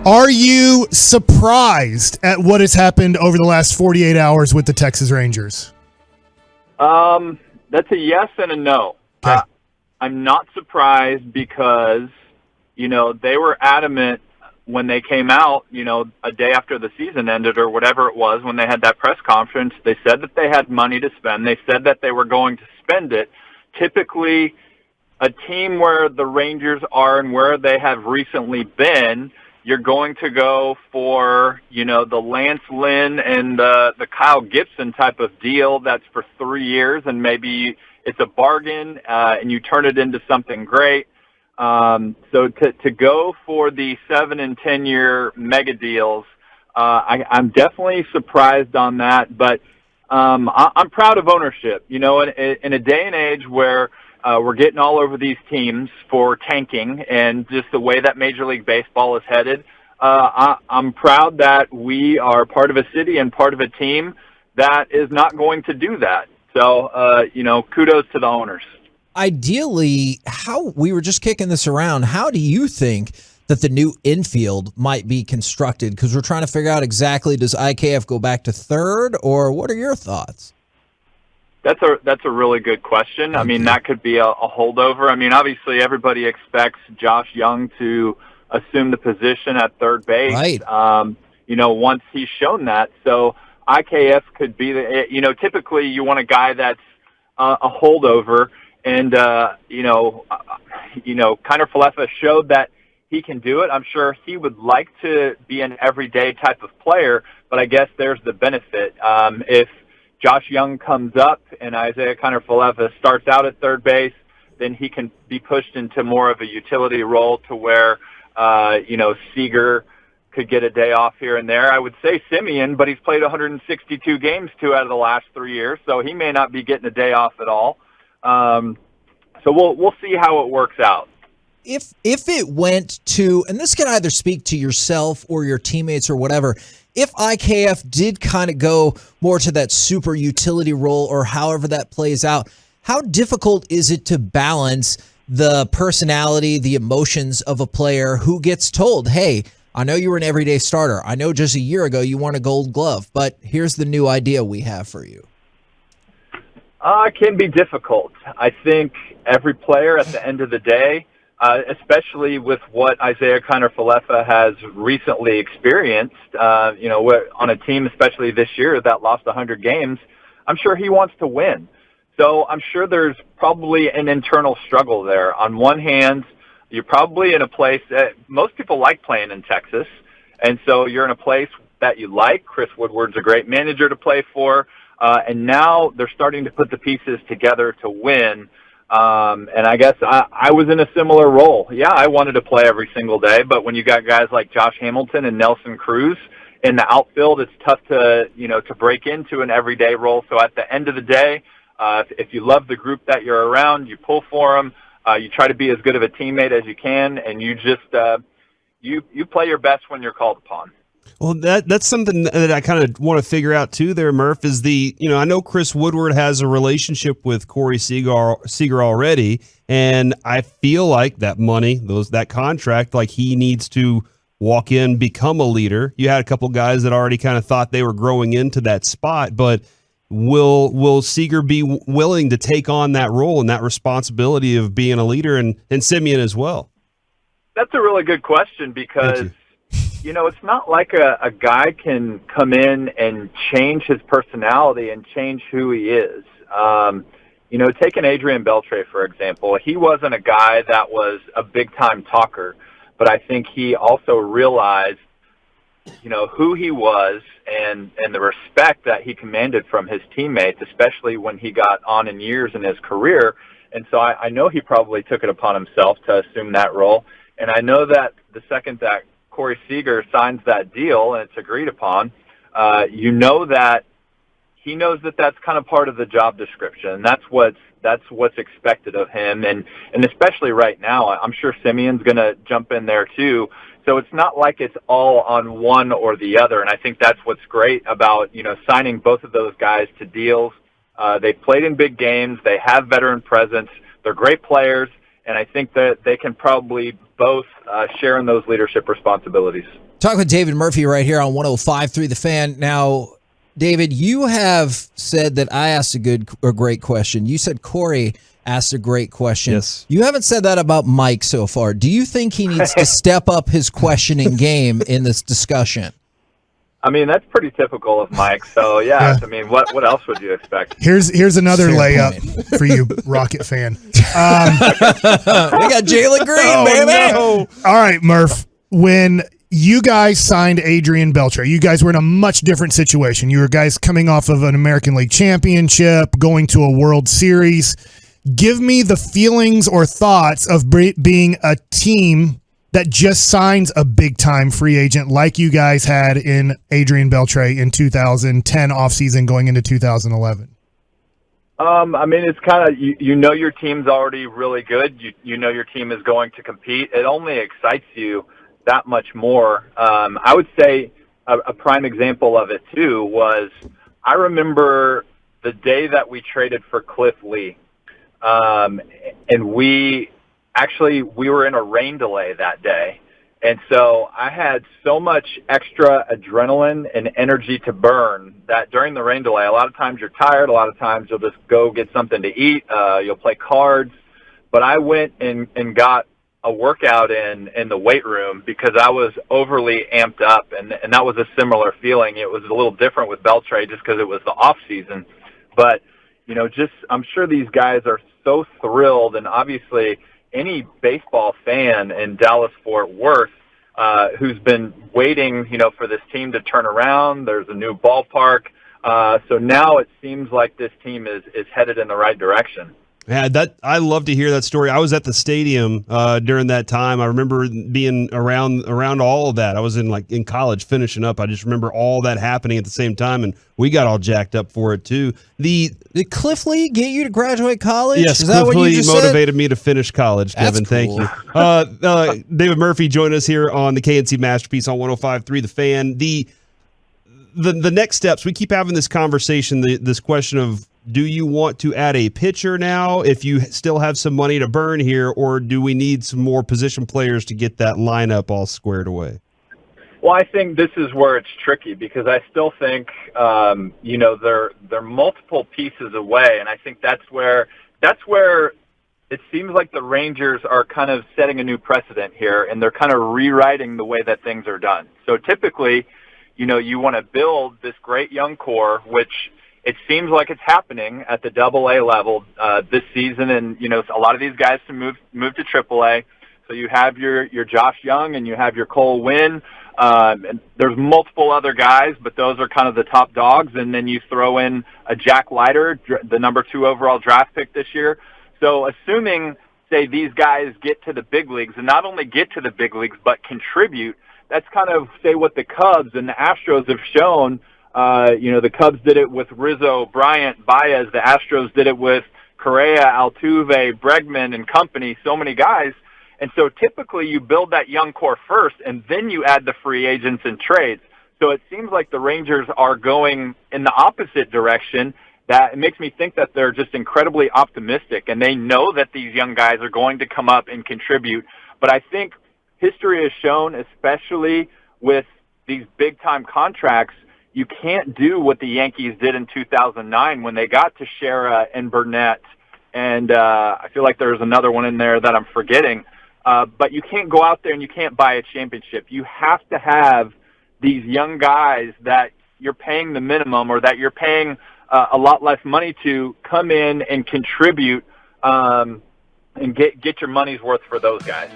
Are you surprised at what has happened over the last 48 hours with the Texas Rangers? That's a yes and a no. Okay. I'm not surprised because, they were adamant when they came out, a day after the season ended or whatever it was, when they had that press conference. They said that they had money to spend. They said that they were going to spend it. Typically, a team where the Rangers are and where they have recently been, you're going to go for, the Lance Lynn and the Kyle Gibson type of deal that's for 3 years, and maybe it's a bargain and you turn it into something great. So to go for the 7 and 10 year mega deals, I'm definitely surprised on that, but I'm proud of ownership. In a day and age where we're getting all over these teams for tanking and just the way that Major League Baseball is headed, I'm proud that we are part of a city and part of a team that is not going to do that. So, kudos to the owners. Ideally, we were just kicking this around, how do you think that the new infield might be constructed? Because we're trying to figure out exactly, does IKF go back to third, or what are your thoughts? That's a really good question. That could be a holdover. Obviously everybody expects Josh Young to assume the position at third base. Right. Once he's shown that. So IKF could be typically you want a guy that's a holdover, and Kiner-Falefa showed that he can do it. I'm sure he would like to be an everyday type of player, but I guess there's the benefit. If Josh Young comes up and Isiah Kiner-Falefa starts out at third base, then he can be pushed into more of a utility role to where, Seager could get a day off here and there. I would say Semien, but he's played 162 games 2 out of the last 3 years, so he may not be getting a day off at all. So we'll see how it works out. If it went to, and this can either speak to yourself or your teammates or whatever, if IKF did kind of go more to that super utility role or however that plays out, how difficult is it to balance the personality, the emotions of a player who gets told, hey, I know you were an everyday starter. I know just a year ago you won a Gold Glove, but here's the new idea we have for you. It can be difficult. I think every player at the end of the day, especially with what Isiah Kiner-Falefa has recently experienced, on a team, especially this year, that lost 100 games, I'm sure he wants to win. So I'm sure there's probably an internal struggle there. On one hand, you're probably in a place that most people like playing in Texas, and so you're in a place that you like. Chris Woodward's a great manager to play for, and now they're starting to put the pieces together to win. And I guess I was in a similar role. Yeah, I wanted to play every single day, but when you got guys like Josh Hamilton and Nelson Cruz in the outfield, it's tough to break into an everyday role. So at the end of the day, if you love the group that you're around, you pull for them, you try to be as good of a teammate as you can, and you just, you play your best when you're called upon. Well, that's something that I kind of want to figure out too there, Murph, is I know Chris Woodward has a relationship with Corey Seager already, and I feel like that money, that contract, like he needs to walk in, become a leader. You had a couple guys that already kind of thought they were growing into that spot, but will Seager be willing to take on that role and that responsibility of being a leader, and Semien as well? That's a really good question because it's not like a guy can come in and change his personality and change who he is. Take an Adrian Beltre, for example. He wasn't a guy that was a big-time talker, but I think he also realized, who he was and the respect that he commanded from his teammates, especially when he got on in years in his career. And so I know he probably took it upon himself to assume that role. And I know that the second that Corey Seager signs that deal and it's agreed upon, that he knows that that's kind of part of the job description. That's what's expected of him, and especially right now, I'm sure Semien's going to jump in there too. So it's not like it's all on one or the other, and I think that's what's great about signing both of those guys to deals. They've played in big games, they have veteran presence, they're great players, And I think that they can probably both share in those leadership responsibilities. Talking with David Murphy right here on 105.3 The Fan. Now, David, you have said that I asked a great question. You said Corey asked a great question. Yes. You haven't said that about Mike so far. Do you think he needs to step up his questioning game in this discussion? I mean, that's pretty typical of Mike. So, yeah. I mean, what else would you expect? Here's another Fair layup for you, Rocket fan. We got Jalen Green, baby. No. All right, Murph. When you guys signed Adrian Beltre, you guys were in a much different situation. You were guys coming off of an American League championship, going to a World Series. Give me the feelings or thoughts of being a team that just signs a big-time free agent like you guys had in Adrian Beltre in 2010 offseason going into 2011. I mean, it's kind of, you know your team's already really good. You know your team is going to compete. It only excites you that much more. I would say a prime example of it, too, was I remember the day that we traded for Cliff Lee. And we were in a rain delay that day. And so I had so much extra adrenaline and energy to burn that during the rain delay, a lot of times you're tired. A lot of times you'll just go get something to eat. You'll play cards. But I went and got a workout in the weight room because I was overly amped up. And that was a similar feeling. It was a little different with Beltre just because it was the off season. But, I'm sure these guys are so thrilled, and obviously any baseball fan in Dallas-Fort Worth who's been waiting, for this team to turn around. There's a new ballpark. So now it seems like this team is headed in the right direction. Yeah, I love to hear that story. I was at the stadium during that time. I remember being around all of that. I was in college finishing up. I just remember all that happening at the same time, and we got all jacked up for it too. Did Cliff Lee get you to graduate college? Yes, Is that Cliff what Lee you just motivated said? me to finish college, Kevin. That's Thank you. David Murphy joined us here on the K&C Masterpiece on 105.3 The Fan. The next steps, we keep having this conversation, this question of, do you want to add a pitcher now if you still have some money to burn here, or do we need some more position players to get that lineup all squared away? Well, I think this is where it's tricky because I still think, they're multiple pieces away, and I think that's where it seems like the Rangers are kind of setting a new precedent here, and they're kind of rewriting the way that things are done. So typically, you want to build this great young core, which it seems like it's happening at the AA level this season, and a lot of these guys to move to AAA. So you have your Josh Young and you have your Cole Winn, and there's multiple other guys, but those are kind of the top dogs. And then you throw in a Jack Leiter, the number 2 overall draft pick this year. So assuming, say, these guys get to the big leagues, and not only get to the big leagues but contribute, that's kind of, say, what the Cubs and the Astros have shown. The Cubs did it with Rizzo, Bryant, Baez. The Astros did it with Correa, Altuve, Bregman, and company, so many guys. And so typically you build that young core first, and then you add the free agents and trades. So it seems like the Rangers are going in the opposite direction. That it makes me think that they're just incredibly optimistic, and they know that these young guys are going to come up and contribute. But I think history has shown, especially with these big-time contracts, you can't do what the Yankees did in 2009 when they got to Shera and Burnett, and I feel like there's another one in there that I'm forgetting. But you can't go out there and you can't buy a championship. You have to have these young guys that you're paying the minimum or that you're paying a lot less money to come in and contribute and get your money's worth for those guys.